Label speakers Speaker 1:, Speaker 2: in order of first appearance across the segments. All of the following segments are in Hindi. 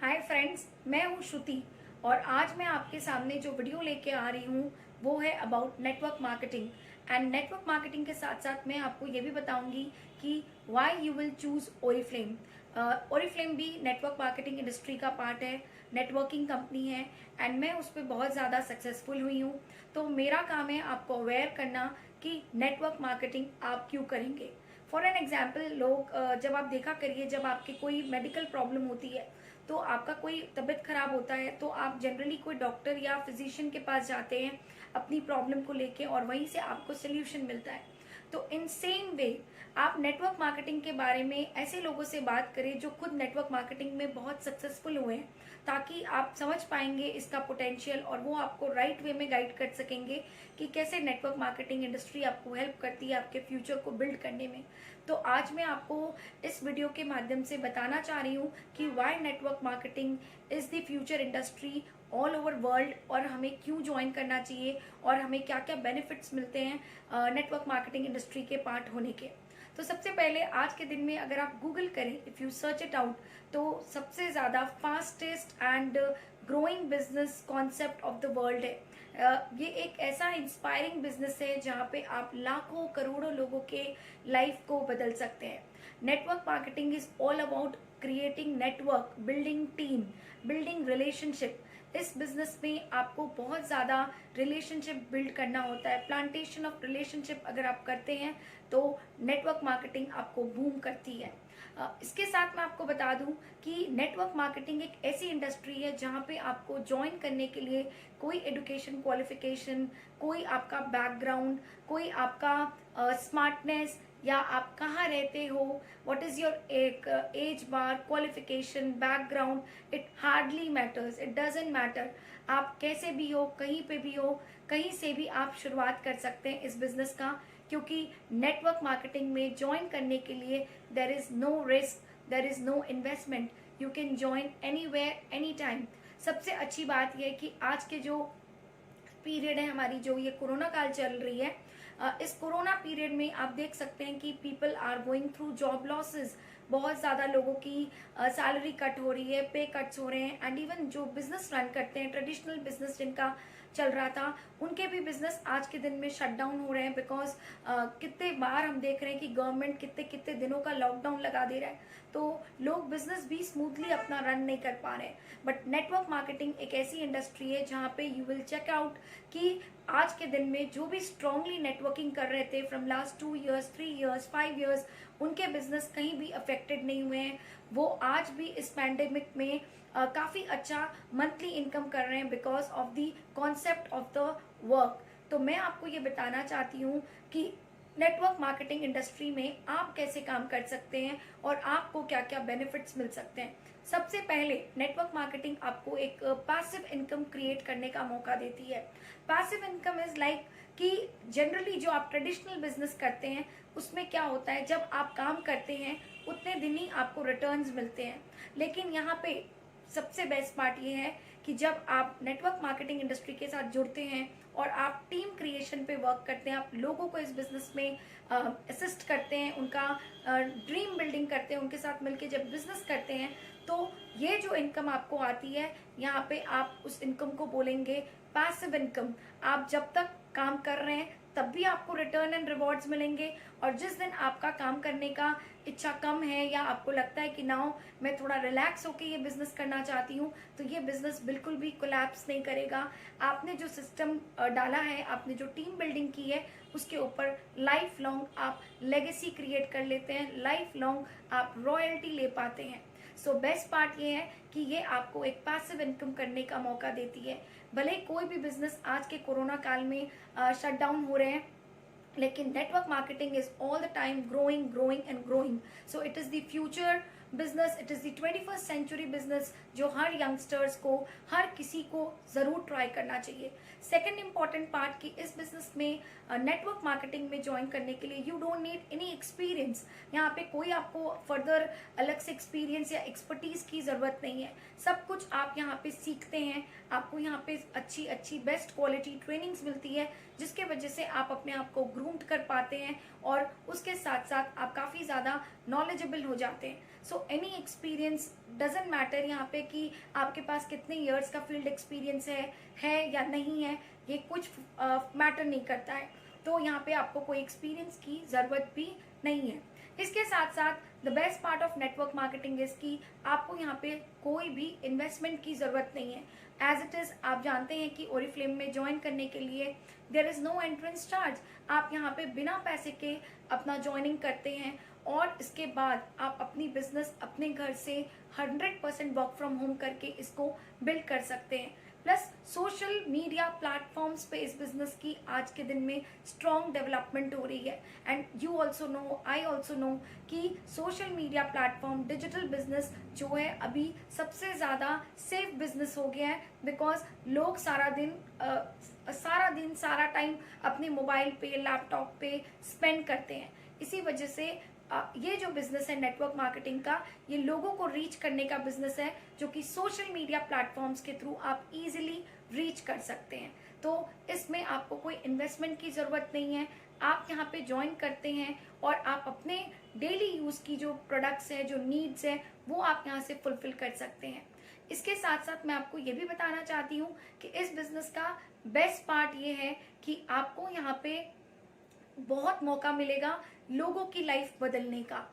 Speaker 1: हाय फ्रेंड्स, मैं हूँ श्रुति और आज मैं आपके सामने जो वीडियो लेके आ रही हूँ वो है about network marketing. And network marketing के साथ साथ मैं आपको ये भी बताऊंगी कि why you will choose Oriflame. Oriflame भी नेटवर्क मार्केटिंग इंडस्ट्री का पार्ट है, नेटवर्किंग कंपनी है एंड मैं उस पर बहुत ज़्यादा सक्सेसफुल हुई हूँ। तो मेरा काम है आपको अवेयर करना कि नेटवर्क मार्केटिंग आप क्यों करेंगे। फॉर एन एग्जाम्पल, लोग जब आप देखा करिए, जब आपकी कोई मेडिकल प्रॉब्लम होती है तो आपका कोई तबीयत खराब होता है तो आप जनरली कोई डॉक्टर या फिजिशियन के पास जाते हैं अपनी प्रॉब्लम को लेके और वहीं से आपको सोल्यूशन मिलता है। तो इन सेम वे आप नेटवर्क मार्केटिंग के बारे में ऐसे लोगों से बात करें जो खुद नेटवर्क मार्केटिंग में बहुत सक्सेसफुल हुए हैं, ताकि आप समझ पाएंगे इसका पोटेंशियल और वो आपको राइट वे में गाइड कर सकेंगे कि कैसे नेटवर्क मार्केटिंग इंडस्ट्री आपको हेल्प करती है आपके फ्यूचर को बिल्ड करने में। तो आज मैं आपको इस वीडियो के माध्यम से बताना चाह रही हूँ कि why network marketing is the future industry all over world और हमें क्यों ज्वाइन करना चाहिए और हमें क्या क्या बेनिफिट्स मिलते हैं नेटवर्क मार्केटिंग इंडस्ट्री के पार्ट होने के। तो सबसे पहले आज के दिन में अगर आप गूगल करें, if you search it out, तो सबसे ज़्यादा fastest and growing business concept of the world है। ये एक ऐसा इंस्पायरिंग बिजनेस है जहाँ पे आप लाखों करोड़ों लोगों के लाइफ को बदल सकते हैं। Network marketing is all about creating network, building team, building relationship. इस बिजनेस में आपको बहुत ज़्यादा रिलेशनशिप बिल्ड करना होता है। प्लांटेशन ऑफ रिलेशनशिप अगर आप करते हैं तो नेटवर्क मार्केटिंग आपको बूम करती है। इसके साथ मैं आपको बता दूं कि नेटवर्क मार्केटिंग एक ऐसी इंडस्ट्री है जहां पे आपको ज्वाइन करने के लिए कोई एजुकेशन क्वालिफिकेशन, कोई आपका बैकग्राउंड, कोई आपका स्मार्टनेस या आप कहाँ रहते हो, व्हाट इज़ योर एक age bar, qualification, background, it hardly matters, it doesn't matter. आप कैसे भी हो, कहीं पे भी हो, कहीं से भी आप शुरुआत कर सकते हैं इस बिजनेस का, क्योंकि नेटवर्क मार्केटिंग में ज्वाइन करने के लिए there is no risk, there is no investment, you can join anywhere any time. सबसे अच्छी बात यह है कि आज के जो पीरियड है, हमारी जो ये कोरोना काल चल रही है, इस कोरोना पीरियड में आप देख सकते हैं कि people are going through job losses. बहुत ज़्यादा लोगों की सैलरी कट हो रही है, पे कट्स हो रहे हैं एंड इवन जो बिजनेस रन करते हैं, ट्रेडिशनल बिजनेस जिनका चल रहा था, उनके भी बिजनेस आज के दिन में शट डाउन हो रहे हैं। बिकॉज कितने बार हम देख रहे हैं कि गवर्नमेंट कितने कितने दिनों का लॉकडाउन लगा दे रहा है, तो लोग बिजनेस भी स्मूथली अपना रन नहीं कर पा रहे हैं। बट नेटवर्क मार्केटिंग एक ऐसी इंडस्ट्री है जहाँ पे यू विल चेक आउट कि आज के दिन में जो भी स्ट्रांगली नेटवर्किंग कर रहे थे from last 2 years, 3 years, 5 years, उनके बिजनेस कहीं भी अफेक्टेड नहीं हुए हैं। वो आज भी इस पैंडेमिक में काफ़ी अच्छा मंथली इनकम कर रहे हैं because of the concept of the work. तो मैं आपको ये बताना चाहती हूँ कि नेटवर्क मार्केटिंग इंडस्ट्री में आप कैसे काम कर सकते हैं और आपको क्या क्या बेनिफिट्स मिल सकते हैं। सबसे पहले नेटवर्क मार्केटिंग आपको एक पैसिव इनकम क्रिएट करने का मौका देती है। पैसिव इनकम इज लाइक कि जनरली जो आप ट्रेडिशनल बिजनेस करते हैं उसमें क्या होता है, जब आप काम करते हैं उतने दिन ही आपको रिटर्न्स मिलते हैं। लेकिन यहाँ पे सबसे बेस्ट पार्ट ये है कि जब आप नेटवर्क मार्केटिंग इंडस्ट्री के साथ जुड़ते हैं और आप टीम क्रिएशन पे वर्क करते हैं, आप लोगों को इस बिजनेस में असिस्ट करते हैं, उनका ड्रीम बिल्डिंग करते हैं, उनके साथ मिलके जब बिजनेस करते हैं, तो ये जो इनकम आपको आती है, यहाँ पे आप उस इनकम को बोलेंगे पैसिव इनकम। आप जब तक काम कर रहे हैं तब भी आपको रिटर्न एंड रिवॉर्ड्स मिलेंगे, और जिस दिन आपका काम करने का इच्छा कम है या आपको लगता है कि नाउ मैं थोड़ा रिलैक्स होकर ये बिजनेस करना चाहती हूँ, तो ये बिजनेस बिल्कुल भी कोलैप्स नहीं करेगा। आपने जो सिस्टम डाला है, आपने जो टीम बिल्डिंग की है, उसके ऊपर लाइफ लॉन्ग आप लेगेसी क्रिएट कर लेते हैं, लाइफ लॉन्ग आप रॉयल्टी ले पाते हैं। सो बेस्ट पार्ट ये है कि ये आपको एक पैसिव इनकम करने का मौका देती है। भले कोई भी बिजनेस आज के कोरोना काल में शट डाउन हो रहे हैं, लेकिन network marketing is all the time growing, growing and growing. So it is the future business, it is the 21st century business जो हर यंगस्टर्स को, हर किसी को जरूर ट्राई करना चाहिए। सेकेंड इंपॉर्टेंट पार्ट कि इस बिजनेस में नेटवर्क मार्केटिंग में ज्वाइन करने के लिए you don't need any experience. यहाँ पे कोई आपको फर्दर अलग से एक्सपीरियंस या एक्सपर्टीज की जरूरत नहीं है। सब कुछ आप यहाँ पे सीखते हैं, आपको यहाँ पे अच्छी अच्छी बेस्ट क्वालिटी ट्रेनिंग्स मिलती है, जिसके वजह से आप अपने आप को ग्रूम्ड कर पाते हैं और उसके साथ साथ आप काफ़ी ज़्यादा नॉलेजेबल हो जाते हैं। So any experience doesn't matter यहाँ पे कि आपके पास कितने ईयर्स का फील्ड एक्सपीरियंस है या नहीं है, ये कुछ मैटर नहीं करता है। तो यहाँ पे आपको कोई एक्सपीरियंस की ज़रूरत भी नहीं है। इसके साथ साथ the best part of network marketing is कि आपको यहाँ पे कोई भी इन्वेस्टमेंट की ज़रूरत नहीं है। एज इट इज़ आप जानते हैं कि ओरिफ्लेम में ज्वाइन करने के लिए there is no entrance charge. आप यहाँ पे बिना पैसे के अपना ज्वाइनिंग करते हैं और इसके बाद आप अपनी बिजनेस अपने घर से 100% वर्क फ्रॉम होम करके इसको बिल्ड कर सकते हैं। प्लस सोशल मीडिया प्लेटफॉर्म्स पे इस बिजनेस की आज के दिन में स्ट्रॉन्ग डेवलपमेंट हो रही है। And you also know, I also know कि social media platform digital business जो है अभी सबसे ज़्यादा सेफ बिजनेस हो गया है, बिकॉज लोग सारा दिन सारा टाइम अपने मोबाइल पे लैपटॉप पे स्पेंड करते हैं। इसी वजह से ये जो बिजनेस है नेटवर्क मार्केटिंग का, ये लोगों को रीच करने का बिजनेस है जो कि सोशल मीडिया प्लेटफॉर्म्स के थ्रू आप इजीली रीच कर सकते हैं। तो इसमें आपको कोई इन्वेस्टमेंट की ज़रूरत नहीं है। आप यहाँ पे ज्वाइन करते हैं और आप अपने डेली यूज़ की जो प्रोडक्ट्स हैं, जो नीड्स हैं, वो आप यहाँ से फुलफिल कर सकते हैं। इसके साथ साथ मैं आपको ये भी बताना चाहती हूँ कि इस बिजनेस का बेस्ट पार्ट ये है कि आपको यहाँ पे बहुत मौका मिलेगा लोगों की लाइफ बदलने का।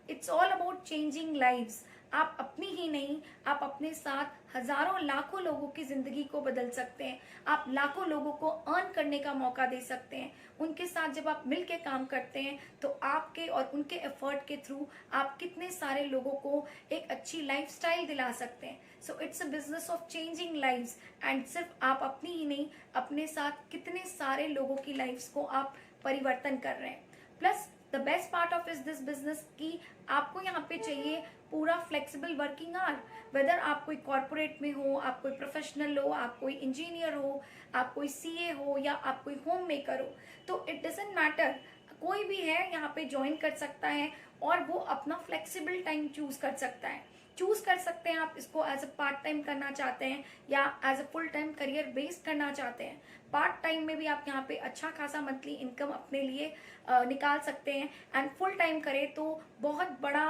Speaker 1: It's all about changing lives. आप अपनी ही नहीं, आप अपने साथ हजारों लाखों लोगों की जिंदगी को बदल सकते हैं। आप लाखों लोगों को अर्न करने का मौका दे सकते हैं। उनके साथ जब आप मिलके काम करते हैं तो आपके और उनके एफर्ट के थ्रू आप कितने सारे लोगों को एक अच्छी लाइफस्टाइल दिला सकते हैं। So it's a business of changing lives. And सिर्फ आप अपनी ही नहीं, अपने साथ कितने सारे लोगों की लाइफ्स को आप परिवर्तन कर रहे हैं। Plus the best part of is this business कि आपको यहाँ पे चाहिए पूरा फ्लेक्सिबल वर्किंग आवर। वेदर आप कोई कॉर्पोरेट में हो, आप कोई प्रोफेशनल हो, आप कोई इंजीनियर हो, आप कोई सीए हो या आप कोई होम मेकर हो, तो इट डजेंट मैटर, कोई भी है यहाँ पे ज्वाइन कर सकता है और वो अपना फ्लेक्सिबल टाइम चूज कर सकता है। चूज कर सकते हैं आप इसको एज अ पार्ट टाइम करना चाहते हैं या as a full time career based करना चाहते हैं। पार्ट टाइम में भी आप यहाँ पे अच्छा खासा मंथली इनकम अपने लिए निकाल सकते हैं। एंड फुल टाइम करें तो बहुत बड़ा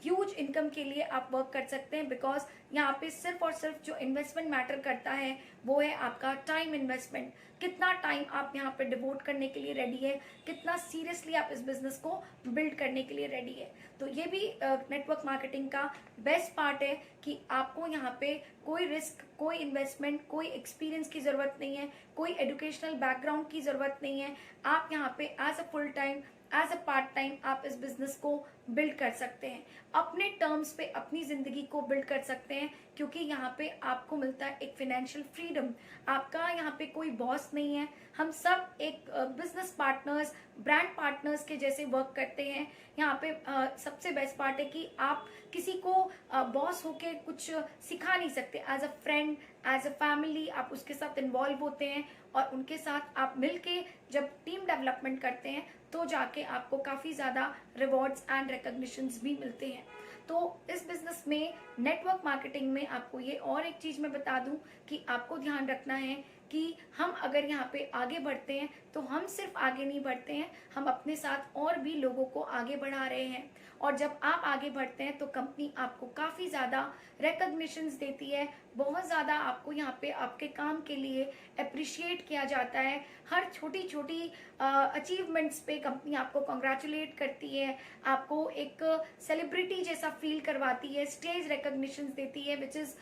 Speaker 1: ह्यूज इनकम के लिए आप वर्क कर सकते हैं, बिकॉज यहाँ पे सिर्फ और सिर्फ जो इन्वेस्टमेंट मैटर करता है वो है आपका टाइम इन्वेस्टमेंट। कितना टाइम आप यहाँ पे डिवोट करने के लिए रेडी है, कितना सीरियसली आप इस बिजनेस को बिल्ड करने के लिए रेडी है। तो ये भी नेटवर्क मार्केटिंग का बेस्ट पार्ट है कि आपको यहाँ पे कोई रिस्क, कोई इन्वेस्टमेंट, कोई एक्सपीरियंस की ज़रूरत नहीं है, कोई एजुकेशनल बैकग्राउंड की ज़रूरत नहीं है। आप यहाँ पे as a full time, as a part time आप इस बिजनेस को बिल्ड कर सकते हैं, अपने टर्म्स पे अपनी ज़िंदगी को बिल्ड कर सकते हैं, क्योंकि यहाँ पे आपको मिलता है एक फिनेंशियल फ्रीडम। आपका यहाँ पे कोई बॉस नहीं है। हम सब एक बिजनेस पार्टनर्स, ब्रांड पार्टनर्स के जैसे वर्क करते हैं। यहाँ पे सबसे बेस्ट पार्ट है कि आप किसी को बॉस होके कुछ सिखा नहीं सकते। As a friend, as a family आप उसके साथ इन्वॉल्व होते हैं और उनके साथ आप मिलके जब टीम डेवलपमेंट करते हैं तो जाके आपको काफ़ी ज़्यादा रिवॉर्ड्स एंड रिकॉग्निशंस भी मिलते हैं। तो इस बिजनेस में, नेटवर्क मार्केटिंग में, आपको ये और एक चीज़ मैं बता दूं कि आपको ध्यान रखना है कि हम अगर यहाँ पे आगे बढ़ते हैं तो हम सिर्फ आगे नहीं बढ़ते हैं, हम अपने साथ और भी लोगों को आगे बढ़ा रहे हैं। और जब आप आगे बढ़ते हैं तो कंपनी आपको काफ़ी ज़्यादा रिकॉग्निशंस देती है, बहुत ज़्यादा आपको यहाँ पे आपके काम के लिए अप्रिशिएट किया जाता है। हर छोटी छोटी अचीवमेंट्स पे कंपनी आपको कॉन्ग्रेचुलेट करती है, आपको एक सेलिब्रिटी जैसा फील करवाती है, स्टेज रिकॉग्निशंस देती है, which is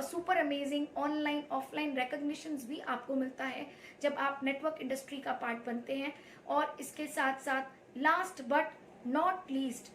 Speaker 1: super amazing. Online offline recognitions भी आपको मिलता है जब आप नेटवर्क इंडस्ट्री का पार्ट बनते हैं। और इसके साथ साथ लास्ट बट नॉट लीस्ट,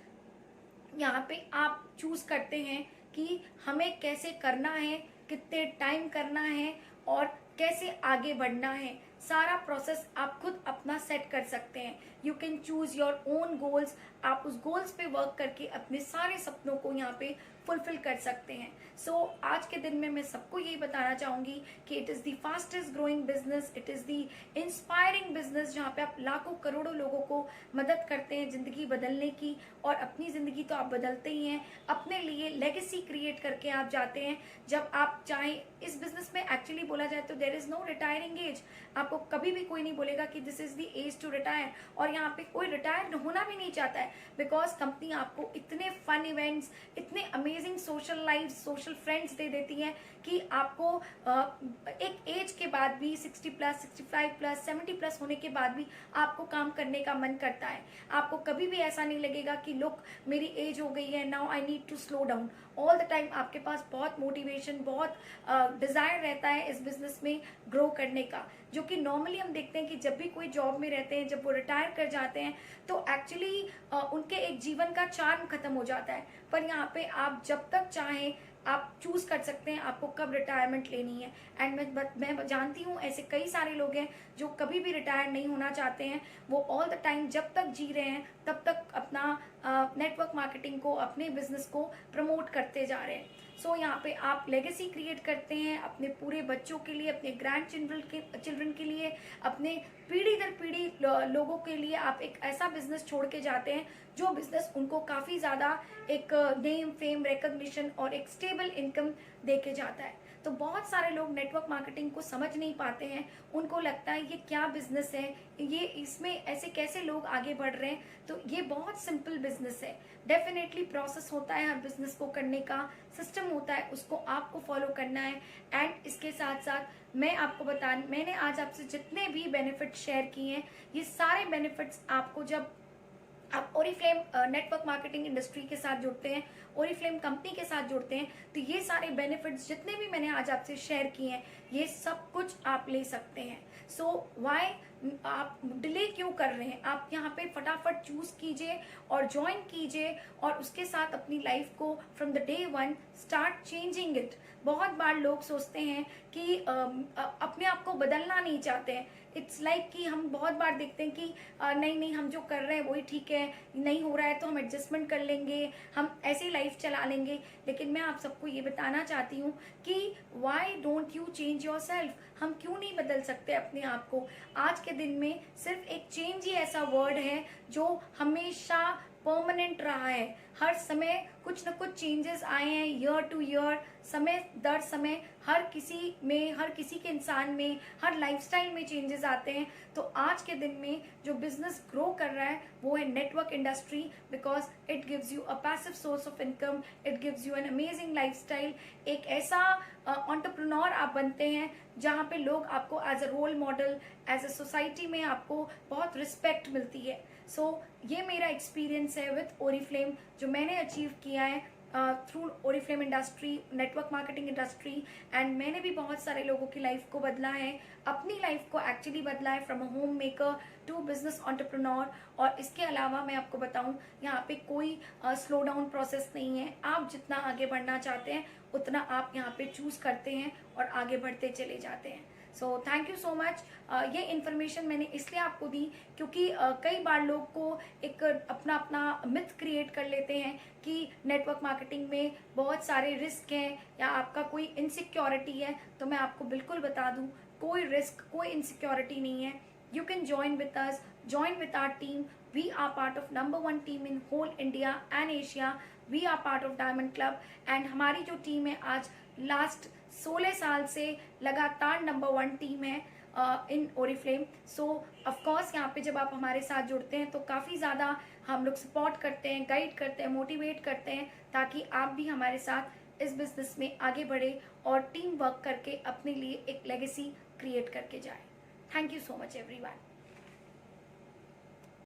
Speaker 1: यहाँ पे आप चूज करते हैं कि हमें कैसे करना है, कितने टाइम करना है और कैसे आगे बढ़ना है। सारा प्रोसेस आप खुद अपना सेट कर सकते हैं। You can choose your own goals. आप उस गोल्स पे वर्क करके अपने सारे सपनों को यहाँ पे फुलफिल कर सकते हैं। सो आज के दिन में मैं सबको यही बताना चाहूँगी कि it is the fastest growing business, it is the inspiring business, जहाँ पे आप लाखों करोड़ों लोगों को मदद करते हैं ज़िंदगी बदलने की। और अपनी ज़िंदगी तो आप बदलते ही हैं, अपने लिए लेगेसी क्रिएट करके आप जाते हैं। जब आप चाहें, इस बिजनेस में एक्चुअली बोला जाए तो there is no retiring age. आपको कभी भी कोई नहीं बोलेगा कि this is the age to retire, और यहाँ पे कोई रिटायर होना भी नहीं चाहता है। है, बिकॉज कंपनी आपको इतने फन इवेंट्स, इतने amazing social life, social friends they देती है कि आपको एक एज के बाद भी 60 प्लस, 65 प्लस, 70 प्लस होने के बाद भी आपको काम करने का मन करता है। आपको कभी भी ऐसा नहीं लगेगा कि लुक मेरी एज हो गई है, now I need to slow down. All the time आपके पास बहुत मोटिवेशन, बहुत डिजायर रहता है इस बिजनेस में ग्रो करने का, जो कि नॉर्मली हम देखते हैं कि जब भी कोई जॉब में रहते हैं, जब वो रिटायर कर जाते हैं तो एक्चुअली उनके एक जीवन का चार्म खत्म हो जाता है। पर यहाँ पे आप जब तक चाहें आप चूज कर सकते हैं आपको कब रिटायरमेंट लेनी है। एंड मैं जानती हूँ ऐसे कई सारे लोग हैं जो कभी भी रिटायर नहीं होना चाहते हैं, वो ऑल द टाइम जब तक जी रहे हैं तब तक अपना नेटवर्क मार्केटिंग को, अपने बिजनेस को प्रमोट करते जा रहे हैं। सो यहाँ पे आप लेगेसी क्रिएट करते हैं अपने पूरे बच्चों के लिए, अपने ग्रैंड चिल्ड्रन के लिए, अपने पीढ़ी दर पीढ़ी लोगों के लिए आप एक ऐसा बिजनेस छोड़ के जाते हैं जो बिजनेस उनको काफ़ी ज़्यादा एक नेम, फेम, रिकॉग्निशन और एक स्टेबल इनकम दे के जाता है। तो बहुत सारे लोग नेटवर्क मार्केटिंग को समझ नहीं पाते हैं, उनको लगता है ये क्या बिजनेस है, ये इसमें ऐसे कैसे लोग आगे बढ़ रहे हैं। तो ये बहुत सिंपल बिजनेस है। डेफिनेटली प्रोसेस होता है हर बिजनेस को करने का, सिस्टम होता है, उसको आपको फॉलो करना है। एंड इसके साथ साथ मैंने आज आपसे जितने भी बेनिफिट शेयर किए हैं, ये सारे बेनिफिट्स आपको जब आप ओरिफ्लेम नेटवर्क मार्केटिंग इंडस्ट्री के साथ जुड़ते हैं, ओरिफ्लेम कंपनी के साथ जुड़ते हैं, तो ये सारे बेनिफिट्स जितने भी मैंने आज आपसे शेयर किए हैं, ये सब कुछ आप ले सकते हैं। सो व्हाई आप डिले क्यों कर रहे हैं? आप यहाँ पे फटाफट चूज कीजिए और ज्वाइन कीजिए और उसके साथ अपनी लाइफ को from the day one start changing it. बहुत बार लोग सोचते हैं कि अपने आप को बदलना नहीं चाहते हैं। इट्स लाइक कि हम बहुत बार देखते हैं कि नहीं हम जो कर रहे हैं वही ठीक है, नहीं हो रहा है तो हम एडजस्टमेंट कर लेंगे, हम ऐसी लाइफ चला लेंगे। लेकिन मैं आप सबको ये बताना चाहती हूँ कि why don't you change yourself? हम क्यों नहीं बदल सकते अपने आप को? आज के दिन में सिर्फ एक चेंज ही ऐसा वर्ड है जो हमेशा परमानेंट रहा है। हर समय कुछ न कुछ चेंजेस आए हैं, ईयर टू ईयर, समय दर समय, हर किसी के इंसान में, हर लाइफस्टाइल में चेंजेस आते हैं। तो आज के दिन में जो बिजनेस ग्रो कर रहा है वो है network industry, because it gives you a passive source of income, it gives you an amazing lifestyle. एक ऐसा एंटरप्रेन्योर आप बनते हैं जहाँ पे लोग आपको as a role model, as a society में आपको बहुत रिस्पेक्ट मिलती है। सो ये मेरा एक्सपीरियंस है विथ ओरिफ्लेम, जो मैंने अचीव किया है through Oriflame industry, network marketing industry. And मैंने भी बहुत सारे लोगों की लाइफ को बदला है, अपनी लाइफ को एक्चुअली बदला है, from a home maker to business entrepreneur. और इसके अलावा मैं आपको बताऊं, यहाँ पे कोई स्लो डाउन प्रोसेस नहीं है। आप जितना आगे बढ़ना चाहते हैं उतना आप यहाँ पे चूज करते हैं और आगे बढ़ते चले जाते हैं। So thank you so much. ये इन्फॉर्मेशन मैंने इसलिए आपको दी क्योंकि कई बार लोग को एक अपना मिथ क्रिएट कर लेते हैं कि नेटवर्क मार्केटिंग में बहुत सारे रिस्क हैं या आपका कोई इनसिक्योरिटी है। तो मैं आपको बिल्कुल बता दूं, कोई रिस्क, कोई इनसिक्योरिटी नहीं है। You can join with us, join with our team. We are part of #1 team in whole India and Asia. We are part of Diamond Club and हमारी जो टीम है आज लास्ट 16 साल से लगातार #1 टीम है इन ओरिफ्लेम। सो ऑफकोर्स यहाँ पे जब आप हमारे साथ जुड़ते हैं तो काफ़ी ज़्यादा हम लोग सपोर्ट करते हैं, गाइड करते हैं, मोटिवेट करते हैं, ताकि आप भी हमारे साथ इस बिजनेस में आगे बढ़े और टीम वर्क करके अपने लिए एक लेगेसी क्रिएट करके जाए। Thank you so much everyone.